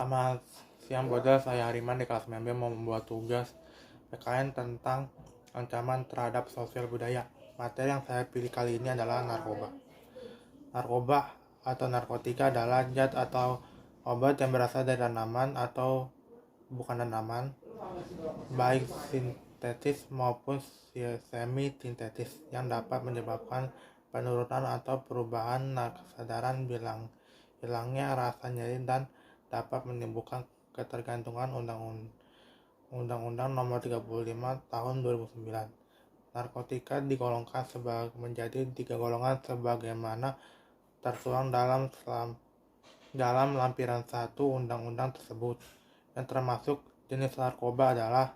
Selamat siang Bro, saya Hariman di kelas 9B mau membuat tugas PKN tentang ancaman terhadap sosial budaya. Materi yang saya pilih kali ini adalah narkoba. Narkoba atau narkotika adalah zat atau obat yang berasal dari tanaman atau bukan tanaman, baik sintetis maupun semi-sintetis, yang dapat menyebabkan penurunan atau perubahan kesadaran, hilangnya rasa nyeri, dan dapat menimbulkan ketergantungan. Undang-Undang Nomor 35 Tahun 2009. Narkotika digolongkan menjadi 3 golongan sebagaimana tertuang dalam lampiran 1 undang-undang tersebut, yang termasuk jenis narkoba adalah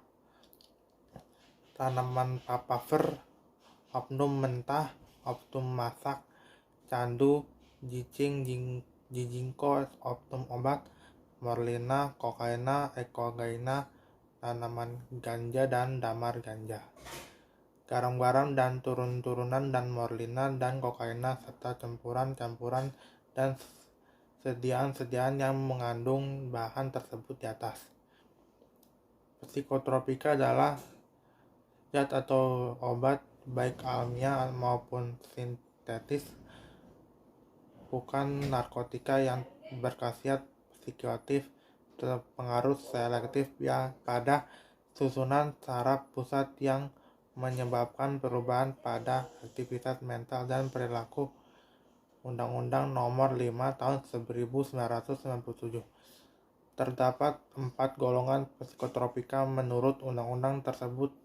tanaman papaver, opnum mentah, opnum masak, candu, jijingko, opnum obat, morlina, kokaina, ekogaina, tanaman ganja, dan damar ganja. Garam-garam dan turunan dan morlina dan kokaina serta campuran-campuran dan sediaan-sediaan yang mengandung bahan tersebut di atas. Psikotropika adalah zat atau obat baik alamiah maupun sintetis, bukan narkotika, yang berkhasiat psikoaktif, terpengaruh selektif pada susunan saraf pusat yang menyebabkan perubahan pada aktivitas mental dan perilaku. Undang-Undang Nomor 5 Tahun 1997. Terdapat 4 golongan psikotropika menurut undang-undang tersebut,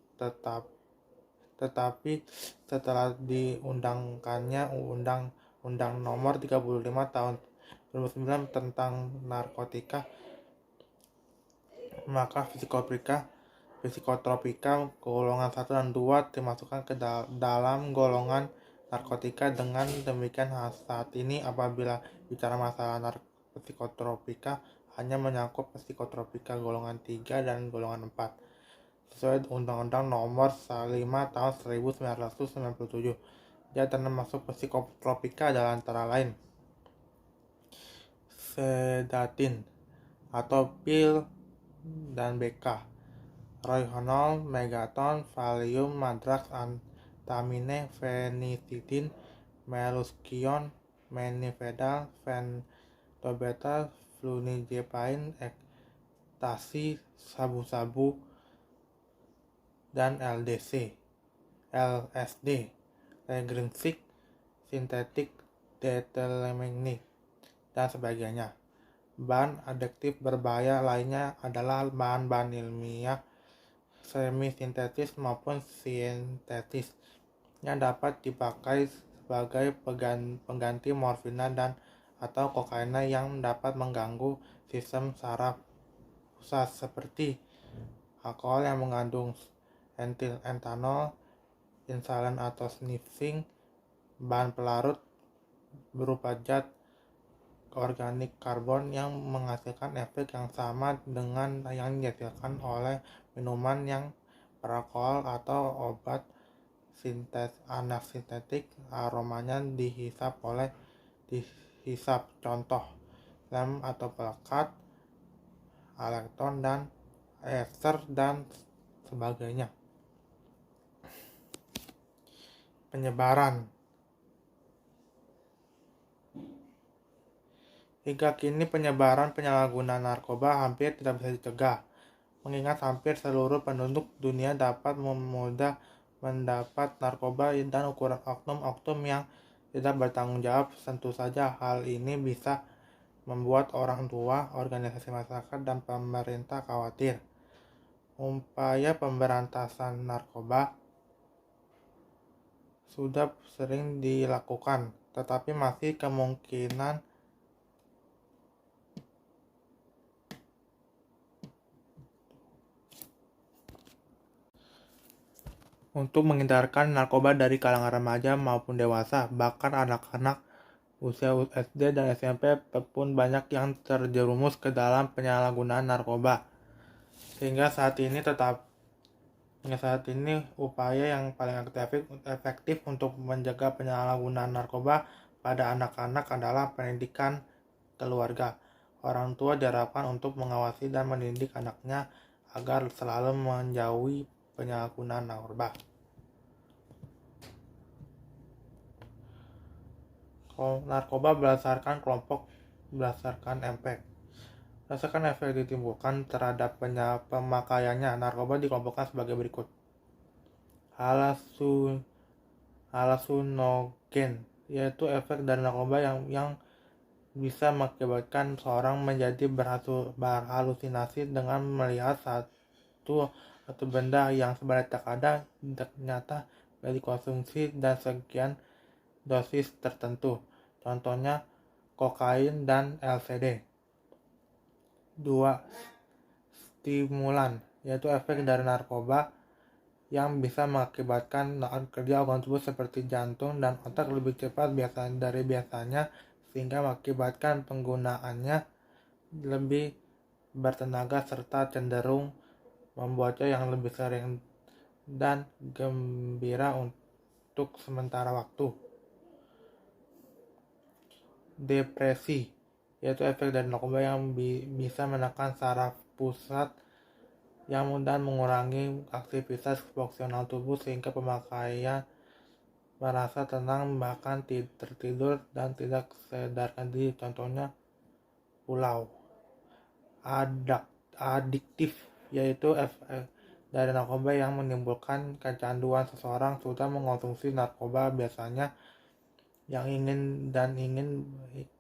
tetapi setelah diundangkannya Undang-Undang Nomor 35 Tahun 2009 tentang narkotika, maka psikotropika golongan 1 dan 2 dimasukkan ke dalam golongan narkotika. Dengan demikian, saat ini apabila bicara masalah psikotropika hanya menyangkut psikotropika golongan 3 dan golongan 4 sesuai Undang-Undang Nomor 5 Tahun 1997. Yang termasuk psikotropika adalah antara lain sedatin atau pil dan BK, rohypnol, megaton, valium, madrax, antamine, fenicidin, meluskion, menifedal, pentobarbital, flunitrazepam, ekstasi, sabu-sabu, dan LSD, regeneric, sintetik, detelmenit, dan sebagainya. Bahan adiktif berbahaya lainnya adalah bahan-bahan ilmiah semi-sintetis maupun sintetis yang dapat dipakai sebagai pengganti morfina dan atau kokaina, yang dapat mengganggu sistem saraf pusat, seperti alkohol yang mengandung etanol, insulin atau sniffing, bahan pelarut berupa zat organik karbon yang menghasilkan efek yang sama dengan yang dihasilkan oleh minuman yang beralkohol atau obat sintetik. Aromanya dihisap. Contoh lem atau pelekat, alketon dan ester dan sebagainya. Penyebaran. Hingga kini penyebaran penyalahgunaan narkoba hampir tidak bisa dicegah, mengingat hampir seluruh penduduk dunia dapat mudah mendapat narkoba dan ukuran oknum-oknum yang tidak bertanggung jawab. Tentu saja hal ini bisa membuat orang tua, organisasi masyarakat, dan pemerintah khawatir. Upaya pemberantasan narkoba sudah sering dilakukan, tetapi masih kemungkinan untuk menghindarkan narkoba dari kalangan remaja maupun dewasa. Bahkan anak-anak usia SD dan SMP pun banyak yang terjerumus ke dalam penyalahgunaan narkoba. Sehingga saat ini upaya yang paling efektif untuk menjaga penyalahgunaan narkoba pada anak-anak adalah pendidikan keluarga. Orang tua diharapkan untuk mengawasi dan mendidik anaknya agar selalu menjauhi penyalahgunaan narkoba. Narkoba berdasarkan kelompok berdasarkan efek. Berdasarkan efek ditimbulkan terhadap pemakaiannya, narkoba dikelompokkan sebagai berikut. Halusunogen, yaitu efek dari narkoba yang bisa mengakibatkan seorang menjadi berhalusinasi dengan melihat satu atau benda yang sebenarnya tak ada ternyata dari konsumsi dan sekian dosis tertentu. Contohnya kokain dan LSD. 2. Stimulan, yaitu efek dari narkoba yang bisa mengakibatkan kerja organ tubuh seperti jantung dan otak lebih cepat dari biasanya, sehingga mengakibatkan penggunaannya lebih bertenaga serta cenderung membuatnya yang lebih sering dan gembira untuk sementara waktu. Depresi, yaitu efek dari narkoba yang bisa menekan saraf pusat yang dan mengurangi aktivitas fungsional tubuh sehingga pemakaian merasa tenang bahkan tertidur dan tidak sadarkan diri. Contohnya pulau. Adiktif, yaitu efek dari narkoba yang menimbulkan kecanduan. Seseorang sudah mengonsumsi narkoba biasanya yang ingin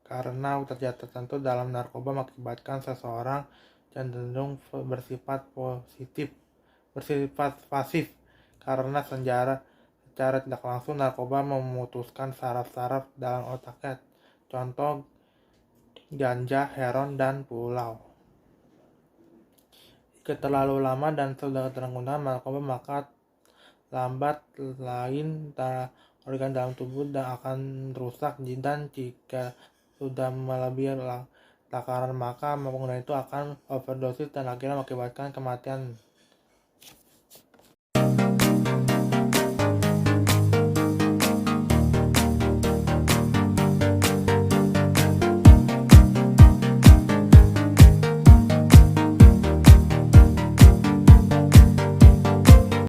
karena tertentu dalam narkoba mengakibatkan seseorang cenderung bersifat pasif karena secara tidak langsung narkoba memutuskan saraf-saraf dalam otaknya. Contoh ganja, heroin, dan pulau. Jika terlalu lama dan sudah terguna narkoba, maka lambat lain organ dalam tubuh dan akan rusak, dan jika sudah melebihi takaran maka pengguna itu akan overdosis dan akhirnya mengakibatkan kematian.